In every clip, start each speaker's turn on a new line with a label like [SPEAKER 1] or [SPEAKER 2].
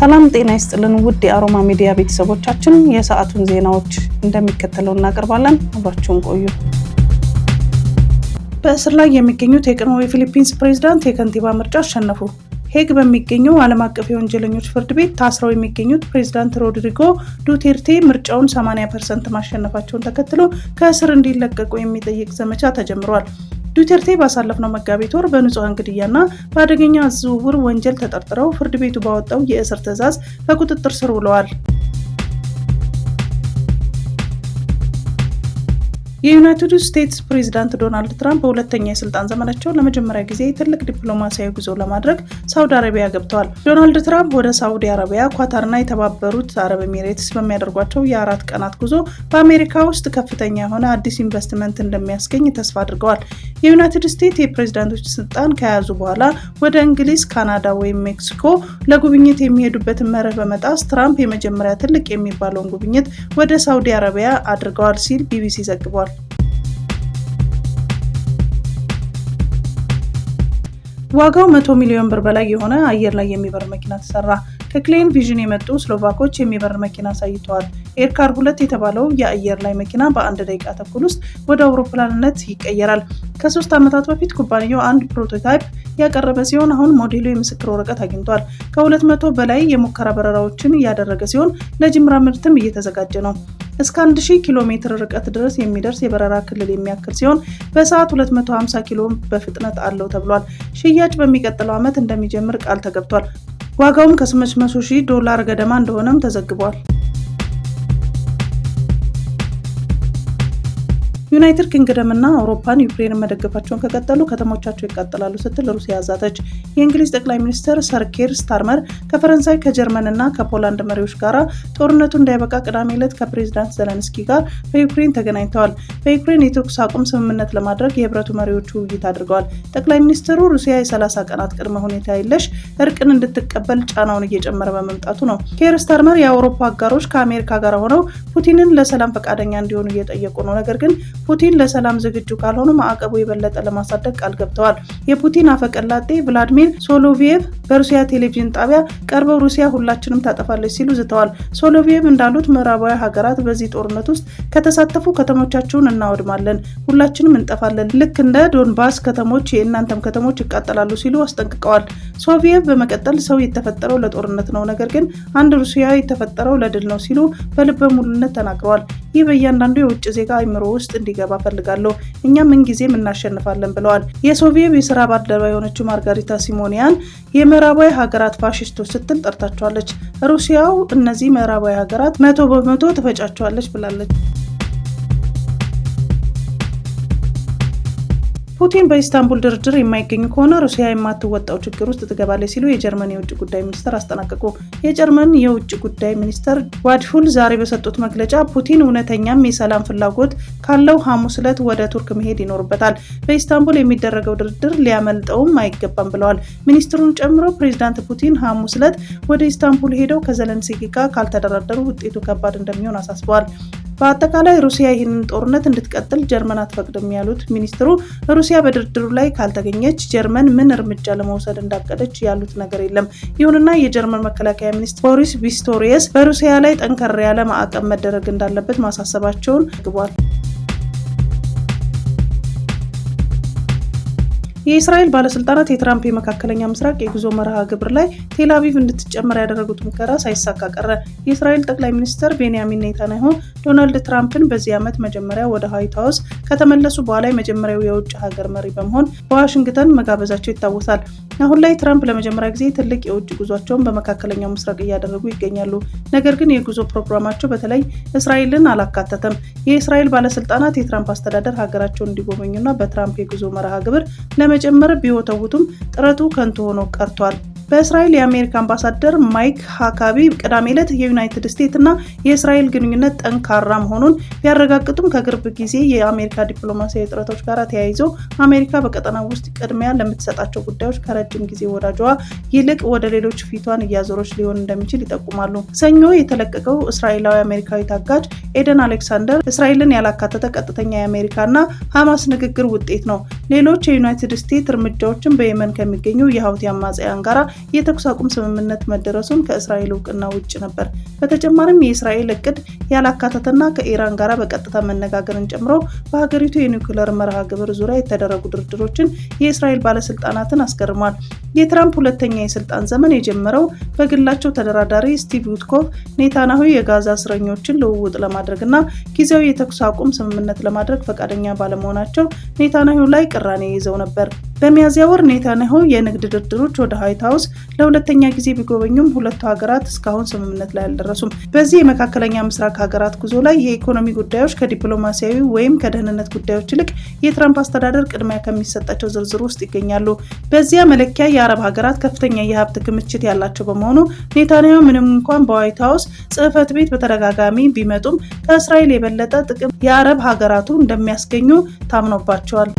[SPEAKER 1] ሰላም ጤና ይስጥልን ውድ የአሮማ ሚዲያ ቤተሰቦቻችን የሰዓቱን ዜናዎች እንደሚከተለው እናቀርባለን። አብራችሁን ቆዩ። በእስር ላይ የሚገኙት የቀድሞው የፊሊፒንስ ፕሬዝዳንት የከንቲባ ምርጫ አሸነፉ። ሄግ በሚገኘው ዓለም አቀፍ የወንጀለኞች ፍርድ ቤት ታስረው የሚገኙት ፕሬዝዳንት ሮድሪጎ ዱቴርቴ ምርጫውን 80% ማሸነፋቸውን ተከትሎ ከእስር እንዲለቀቁ የሚጠይቅ ዘመቻ ተጀምሯል። ዱቴርቴ ባሳለፍነው መጋቢት ወር በንጹሃን ግድያና በአደገኛ ዝውውር ወንጀል ተጠርጥረው ፍርድ ቤቱ ባወጣው የእስር ትዕዛዝ በቁጥጥር ስር ውለዋል። የዩናይትድ ስቴትስ ፕሬዝዳንት ዶናልድ ትራምፕ በሁለተኛ የስልጣን ዘመናቸው ለመጀመሪያ ጊዜ ትልቅ ዲፕሎማሲያዊ ጉዞ ለማድረግ ሳውዲ አረቢያ ገብተዋል። ዶናልድ ትራምፕ ወደ ሳውዲ አረቢያ፣ ኳታርና የተባበሩት አረብ ኤሚሬትስ በሚያደርጓቸው የ4 ቀናት ጉዞ በአሜሪካ ውስጥ ከፍተኛ የሆነ አዲስ ኢንቨስትመንት እንደሚያስገኝ ተስፋ አድርገዋል። የዩናይትድ ስቴትስ የፕሬዝዳንቶች ስልጣን ከያዙ በኋላ ወደ እንግሊዝ፣ ካናዳ ወይም ሜክሲኮ ለጉብኝት የሚሄዱበትን መርህ በመጣስ ትራምፕ የመጀመሪያ ትልቅ የሚባለውን ጉብኝት ወደ ሳውዲ አረቢያ አድርገዋል ሲል ቢቢሲ ዘግቧል። ዋጋው 100 ሚሊዮን ብር በላይ የሆነ አየር ላይ የሚበር መኪና ተሰራ። ከክሌን ቪዥን የመጡ ስሎቫኮች የሚበር መኪና አሳይተዋል። ኤርካር 2 የተባለው የአየር ላይ መኪና በ1 ደቂቃ ተኩል ውስጥ ወደ አውሮፕላንነት ይቀየራል። ከ3 ዓመታት በፊት ኩባንያው አንድ ፕሮቶታይፕ ያቀረበ ሲሆን አሁን ሞዴሉ የምስክር ወረቀት አግኝቷል። ከ200 በላይ የሙከራ በረራዎችን እያደረገ ሲሆን ለጅምላ ምርትም እየተዘጋጀ ነው። እስከ 1000 ኪሎ ሜትር ርቀት ድረስ የሚደርስ የበረራ ክልል የሚያክል ሲሆን በሰዓት 250 ኪሎ በፍጥነት አለው ተብሏል። ሽያጭ በሚቀጥለው ዓመት እንደሚጀምር ቃል ተገብቷል። ዋጋውም $800,000 ገደማ እንደሆነም ተዘግቧል። ዩናይትድ ኪንግደም እና አውሮፓን ዩክሬንን መደገፋቸውን ከቀጠሉ ከተሞቻቸው ይቃጠላሉ ስትል ሩሲያ አዛተች። የእንግሊዝ ጠቅላይ ሚኒስትር ሰር ኬር ስታርመር ከፈረንሳይ፣ ከጀርመን እና ከፖላንድ መሪዎች ጋር ጦርነቱ እንዳይበቃ ቅዳሜ ዕለት ከፕሬዝዳንት ዘለንስኪ ጋር በዩክሬን ተገናኝተዋል። በዩክሬን የተኩስ አቁም ስምምነት ለማድረግ የህብረቱ መሪዎች ውይይት አድርገዋል። ጠቅላይ ሚኒስትሩ ሩሲያ የ30 ቀናት ቅድመ ሁኔታ የለሽ እርቅን እንድትቀበል ጫናውን እየጨመረ በመምጣቱ ነው። ኬር ስታርመር የአውሮፓ አጋሮች ከአሜሪካ ጋር ሆነው ፑቲንን ለሰላም ፈቃደኛ እንዲሆኑ እየጠየቁ ነው። ነገር ግን ፑቲን ለሰላም ዝግጁ ካልሆኑ ማዕቀቡ የበለጠ ለማሳደግ ቃል ገብተዋል። የፑቲን አፈቀላጤ ቭላድሚር ሶሎቪየቭ በሩሲያ ቴሌቪዥን ጣቢያ ቀርበው ሩሲያ ሁላችንም ታጠፋለች ሲሉ ዝተዋል። ሶሎቪየቭ እንዳሉት ምዕራባዊ ሀገራት በዚህ ጦርነት ውስጥ ከተሳተፉ ከተሞቻቸውን እናወድማለን፣ ሁላችንም እንጠፋለን፣ ልክ እንደ ዶንባስ ከተሞች የእናንተም ከተሞች ይቃጠላሉ ሲሉ አስጠንቅቀዋል። ሶቪየቭ በመቀጠል ሰው የተፈጠረው ለጦርነት ነው፣ ነገር ግን አንድ ሩሲያ የተፈጠረው ለድል ነው ሲሉ በልበ ሙሉነት ተናግረዋል። ይህ በእያንዳንዱ የውጭ ዜጋ አይምሮ ውስጥ እንዲገባ ፈልጋለሁ፣ እኛም ምንጊዜም እናሸንፋለን ብለዋል። የሶቪየት የስራ ባልደረባ የሆነችው ማርጋሪታ ሲሞኒያን የምዕራባዊ ሀገራት ፋሽስቶች ስትል ጠርታቸዋለች። ሩሲያው እነዚህ ምዕራባዊ ሀገራት 100% ትፈጫቸዋለች ብላለች። ፑቲን በኢስታንቡል ድርድር የማይገኙ ከሆነ ሩሲያ የማትወጣው ችግር ውስጥ ትገባለች ሲሉ የጀርመን የውጭ ጉዳይ ሚኒስትር አስጠነቀቁ። የጀርመን የውጭ ጉዳይ ሚኒስትር ዋድፉል ዛሬ በሰጡት መግለጫ ፑቲን እውነተኛም የሰላም ፍላጎት ካለው ሐሙስ ዕለት ወደ ቱርክ መሄድ ይኖርበታል፣ በኢስታንቡል የሚደረገው ድርድር ሊያመልጠውም አይገባም ብለዋል። ሚኒስትሩን ጨምሮ ፕሬዝዳንት ፑቲን ሐሙስ ዕለት ወደ ኢስታንቡል ሄደው ከዘለንስኪ ጋር ካልተደራደሩ ውጤቱ ከባድ እንደሚሆን አሳስበዋል። በአጠቃላይ ሩሲያ ይህንን ጦርነት እንድትቀጥል ጀርመን አትፈቅድም ያሉት ሚኒስትሩ ሩሲያ በድርድሩ ላይ ካልተገኘች ጀርመን ምን እርምጃ ለመውሰድ እንዳቀደች ያሉት ነገር የለም። ይሁንና የጀርመን መከላከያ ሚኒስትር ቦሪስ ፒስቶሪየስ በሩሲያ ላይ ጠንከር ያለ ማዕቀብ መደረግ እንዳለበት ማሳሰባቸውን ዘግቧል። የእስራኤል ባለስልጣናት የትራምፕ የመካከለኛ ምስራቅ የጉዞ መርሃ ግብር ላይ ቴል አቪቭ እንድትጨመር ያደረጉት ሙከራ ሳይሳካ ቀረ። የእስራኤል ጠቅላይ ሚኒስትር ቤንያሚን ኔታንያሁ ዶናልድ ትራምፕን በዚህ ዓመት መጀመሪያ ወደ ዋይት ሃውስ ከተመለሱ በኋላ የመጀመሪያው የውጭ ሀገር መሪ በመሆን በዋሽንግተን መጋበዛቸው ይታወሳል። አሁን ላይ ትራምፕ ለመጀመሪያ ጊዜ ትልቅ የውጭ ጉዟቸውን በመካከለኛው ምስራቅ እያደረጉ ይገኛሉ። ነገር ግን የጉዞ ፕሮግራማቸው በተለይ እስራኤልን አላካተተም። የእስራኤል ባለስልጣናት የትራምፕ አስተዳደር ሀገራቸውን እንዲጎበኙና በትራምፕ የጉዞ መርሃ ግብር ለመጨመር ቢወተውቱም ጥረቱ ከንቱ ሆኖ ቀርቷል። በእስራኤል የአሜሪካ አምባሳደር ማይክ ሃካቢ ቅዳሜ ዕለት የዩናይትድ ስቴትስ እና የእስራኤል ግንኙነት ጠንካራ መሆኑን ቢያረጋግጡም ከቅርብ ጊዜ የአሜሪካ ዲፕሎማሲያዊ ጥረቶች ጋር ተያይዞ አሜሪካ በቀጠናው ውስጥ ቅድሚያ ለምትሰጣቸው ጉዳዮች ከረጅም ጊዜ ወዳጇ ይልቅ ወደ ሌሎች ፊቷን እያዞረች ሊሆን እንደሚችል ይጠቁማሉ። ሰኞ የተለቀቀው እስራኤላዊ አሜሪካዊ ታጋጅ ኤደን አሌክሳንደር እስራኤልን ያላካተተ ቀጥተኛ የአሜሪካና ሐማስ ንግግር ውጤት ነው። ሌሎች የዩናይትድ ስቴትስ እርምጃዎችን በየመን ከሚገኙ የሀውቲ አማጽያን ጋር የተኩስ አቁም ስምምነት መደረሱን ከእስራኤል እውቅና ውጭ ነበር። በተጨማሪም የእስራኤል እቅድ ያላካተተና ከኢራን ጋር በቀጥታ መነጋገርን ጨምሮ በሀገሪቱ የኒውክሌር መርሃ ግብር ዙሪያ የተደረጉ ድርድሮችን የእስራኤል ባለስልጣናትን አስገርሟል። የትራምፕ ሁለተኛ የስልጣን ዘመን የጀመረው በግላቸው ተደራዳሪ ስቲቭ ዊትኮቭ ኔታንያሁ የጋዛ እስረኞችን ልውውጥ ለማድረግና ጊዜያዊ የተኩስ አቁም ስምምነት ለማድረግ ፈቃደኛ ባለመሆናቸው ኔታንያሁ ላይ ቅራኔ ይዘው ነበር። በሚያዝያ ወር ኔታንያሁ የንግድ ድርድሮች ወደ ዋይት ሀውስ ለሁለተኛ ጊዜ ቢጎበኙም ሁለቱ ሀገራት እስካሁን ስምምነት ላይ አልደረሱም። በዚህ የመካከለኛ ምስራቅ ሀገራት ጉዞ ላይ የኢኮኖሚ ጉዳዮች ከዲፕሎማሲያዊ ወይም ከደህንነት ጉዳዮች ይልቅ የትራምፕ አስተዳደር ቅድሚያ ከሚሰጣቸው ዝርዝር ውስጥ ይገኛሉ። በዚያ መለኪያ የአረብ ሀገራት ከፍተኛ የሀብት ክምችት ያላቸው በመሆኑ ኔታንያሁ ምንም እንኳን በዋይት ሀውስ ጽሕፈት ቤት በተደጋጋሚ ቢመጡም ከእስራኤል የበለጠ ጥቅም የአረብ ሀገራቱ እንደሚያስገኙ ታምኖባቸዋል።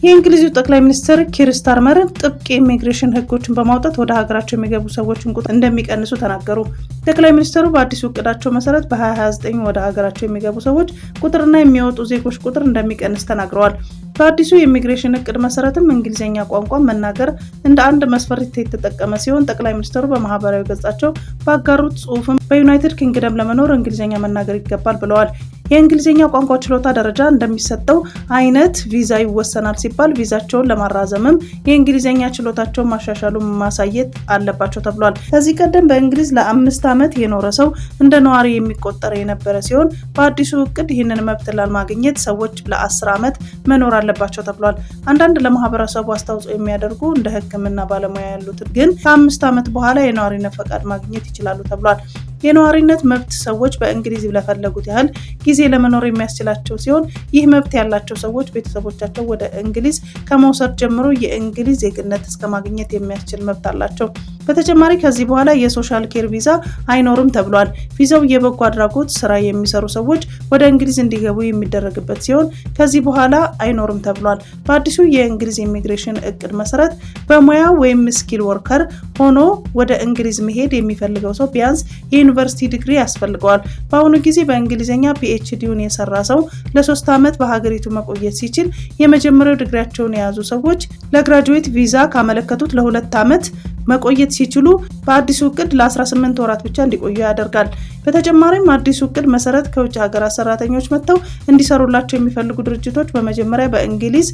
[SPEAKER 1] የእንግሊዙ ጠቅላይ ሚኒስትር ኪር ስታርመር ጥብቅ የኢሚግሬሽን ሕጎችን በማውጣት ወደ ሀገራቸው የሚገቡ ሰዎችን ቁጥር እንደሚቀንሱ ተናገሩ። ጠቅላይ ሚኒስትሩ በአዲሱ እቅዳቸው መሰረት በ2029 ወደ ሀገራቸው የሚገቡ ሰዎች ቁጥርና የሚወጡ ዜጎች ቁጥር እንደሚቀንስ ተናግረዋል። በአዲሱ የኢሚግሬሽን እቅድ መሰረትም እንግሊዝኛ ቋንቋ መናገር እንደ አንድ መስፈርት የተጠቀመ ሲሆን ጠቅላይ ሚኒስትሩ በማህበራዊ ገጻቸው ባጋሩት ጽሑፍም በዩናይትድ ኪንግደም ለመኖር እንግሊዝኛ መናገር ይገባል ብለዋል። የእንግሊዝኛ ቋንቋ ችሎታ ደረጃ እንደሚሰጠው አይነት ቪዛ ይወሰናል ሲባል ቪዛቸውን ለማራዘምም የእንግሊዝኛ ችሎታቸውን ማሻሻሉ ማሳየት አለባቸው ተብሏል። ከዚህ ቀደም በእንግሊዝ ለ5 ዓመት የኖረ ሰው እንደ ነዋሪ የሚቆጠር የነበረ ሲሆን በአዲሱ እቅድ ይህንን መብት ለማግኘት ሰዎች ለ10 ዓመት መኖር አለባቸው ተብሏል። አንዳንድ ለማህበረሰቡ አስተዋጽኦ የሚያደርጉ እንደ ሕክምና ባለሙያ ያሉት ግን ከ5 ዓመት በኋላ የነዋሪነት ፈቃድ ማግኘት ይችላሉ ተብሏል። የነዋሪነት መብት ሰዎች በእንግሊዝ ለፈለጉት ያህል ጊዜ ለመኖር የሚያስችላቸው ሲሆን ይህ መብት ያላቸው ሰዎች ቤተሰቦቻቸው ወደ እንግሊዝ ከመውሰድ ጀምሮ የእንግሊዝ ዜግነት እስከ ማግኘት የሚያስችል መብት አላቸው። በተጨማሪ ከዚህ በኋላ የሶሻል ኬር ቪዛ አይኖርም ተብሏል። ቪዛው የበጎ አድራጎት ስራ የሚሰሩ ሰዎች ወደ እንግሊዝ እንዲገቡ የሚደረግበት ሲሆን ከዚህ በኋላ አይኖርም ተብሏል። በአዲሱ የእንግሊዝ ኢሚግሬሽን እቅድ መሰረት በሙያ ወይም ስኪል ወርከር ሆኖ ወደ እንግሊዝ መሄድ የሚፈልገው ሰው ቢያንስ የዩኒቨርሲቲ ዲግሪ ያስፈልገዋል። በአሁኑ ጊዜ በእንግሊዝኛ ፒኤችዲውን የሰራ ሰው ለ3 ዓመት በሀገሪቱ መቆየት ሲችል የመጀመሪያው ዲግሪያቸውን የያዙ ሰዎች ለግራጁዌት ቪዛ ካመለከቱት ለ2 ዓመት መቆየት ሲችሉ በአዲሱ እቅድ ለ18 ወራት ብቻ እንዲቆዩ ያደርጋል። በተጨማሪም አዲሱ እቅድ መሰረት ከውጭ ሀገራት ሰራተኞች መጥተው እንዲሰሩላቸው የሚፈልጉ ድርጅቶች በመጀመሪያ በእንግሊዝ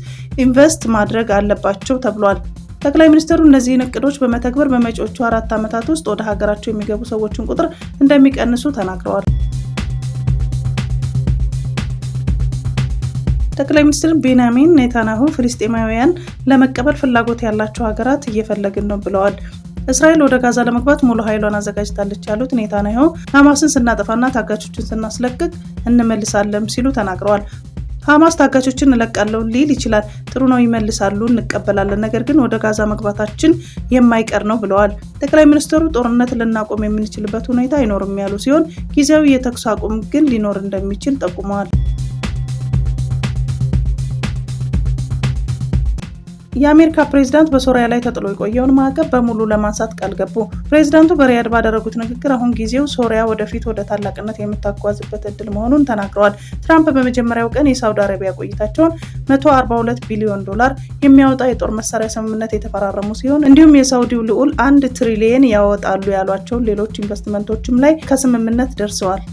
[SPEAKER 1] ኢንቨስት ማድረግ አለባቸው ተብሏል። ጠቅላይ ሚኒስትሩ እነዚህን እቅዶች በመተግበር በመጪዎቹ 4 ዓመታት ውስጥ ወደ ሀገራቸው የሚገቡ ሰዎችን ቁጥር እንደሚቀንሱ ተናግረዋል። ጠቅላይ ሚኒስትር ቤንያሚን ኔታንያሁ ፍልስጤማውያን ለመቀበል ፍላጎት ያላቸው ሀገራት እየፈለግን ነው ብለዋል። እስራኤል ወደ ጋዛ ለመግባት ሙሉ ኃይሏን አዘጋጅታለች ያሉት ኔታንያሁ ሐማስን ስናጠፋና ታጋቾችን ስናስለቅቅ እንመልሳለን ሲሉ ተናግረዋል። ሐማስ ታጋቾችን እለቃለሁ ሊል ይችላል፣ ጥሩ ነው ይመልሳሉ፣ እንቀበላለን፣ ነገር ግን ወደ ጋዛ መግባታችን የማይቀር ነው ብለዋል። ጠቅላይ ሚኒስትሩ ጦርነት ልናቆም የምንችልበት ሁኔታ አይኖርም ያሉ ሲሆን ጊዜያዊ የተኩስ አቁም ግን ሊኖር እንደሚችል ጠቁመዋል። የአሜሪካ ፕሬዝዳንት በሶሪያ ላይ ተጥሎ የቆየውን ማዕቀብ በሙሉ ለማንሳት ቃል ገቡ። ፕሬዝዳንቱ በሪያድ ባደረጉት ንግግር አሁን ጊዜው ሶሪያ ወደፊት ወደ ታላቅነት የምታጓዝበት እድል መሆኑን ተናግረዋል። ትራምፕ በመጀመሪያው ቀን የሳውዲ አረቢያ ቆይታቸውን $142 ቢሊዮን የሚያወጣ የጦር መሳሪያ ስምምነት የተፈራረሙ ሲሆን እንዲሁም የሳውዲው ልዑል $1 ትሪሊየን ያወጣሉ ያሏቸውን ሌሎች ኢንቨስትመንቶችም ላይ ከስምምነት ደርሰዋል።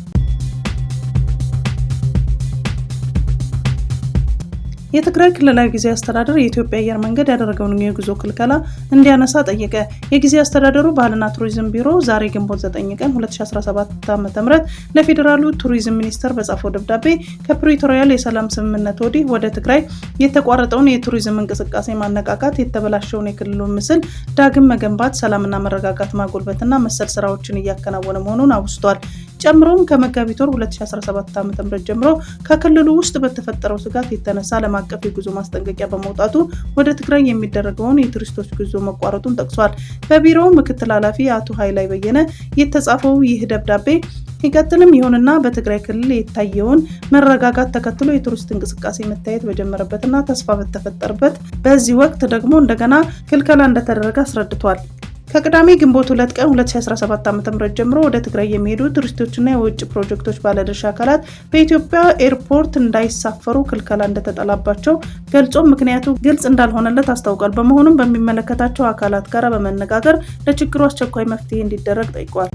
[SPEAKER 1] የትግራይ ክልላዊ ጊዜያዊ አስተዳደር የኢትዮጵያ አየር መንገድ ያደረገውን የጉዞ ክልከላ እንዲያነሳ ጠየቀ። የጊዜያዊ አስተዳደሩ ባህልና ቱሪዝም ቢሮ ዛሬ ግንቦት 9 ቀን 2017 ዓ.ም ለፌዴራሉ ቱሪዝም ሚኒስቴር በጻፈው ደብዳቤ ከፕሪቶሪያል የሰላም ስምምነት ወዲህ ወደ ትግራይ የተቋረጠውን የቱሪዝም እንቅስቃሴ ማነቃቃት፣ የተበላሸውን የክልሉን ምስል ዳግም መገንባት፣ ሰላምና መረጋጋት ማጎልበትና መሰል ስራዎችን እያከናወነ መሆኑን አውስቷል። ጨምሮም ከመጋቢት ወር 2017 ዓ.ም ጀምሮ ከክልሉ ውስጥ በተፈጠረው ስጋት የተነሳ ዓለም አቀፍ የጉዞ ማስጠንቀቂያ በመውጣቱ ወደ ትግራይ የሚደረገውን የቱሪስቶች ጉዞ መቋረጡን ጠቅሷል። በቢሮው ምክትል ኃላፊ አቶ ኃይላይ በየነ የተጻፈው ይህ ደብዳቤ ይቀጥልም ይሁንና በትግራይ ክልል የታየውን መረጋጋት ተከትሎ የቱሪስት እንቅስቃሴ መታየት በጀመረበትና ተስፋ በተፈጠረበት በዚህ ወቅት ደግሞ እንደገና ክልከላ እንደተደረገ አስረድቷል። ከቅዳሜ ግንቦት 2 ቀን 2017 ዓ.ም ጀምሮ ወደ ትግራይ የሚሄዱ ቱሪስቶችና የውጭ ፕሮጀክቶች ባለድርሻ አካላት በኢትዮጵያ ኤርፖርት እንዳይሳፈሩ ክልከላ እንደተጣለባቸው ገልጾ ምክንያቱ ግልጽ እንዳልሆነለት አስታውቋል። በመሆኑም በሚመለከታቸው አካላት ጋር በመነጋገር ለችግሩ አስቸኳይ መፍትሄ እንዲደረግ ጠይቋል።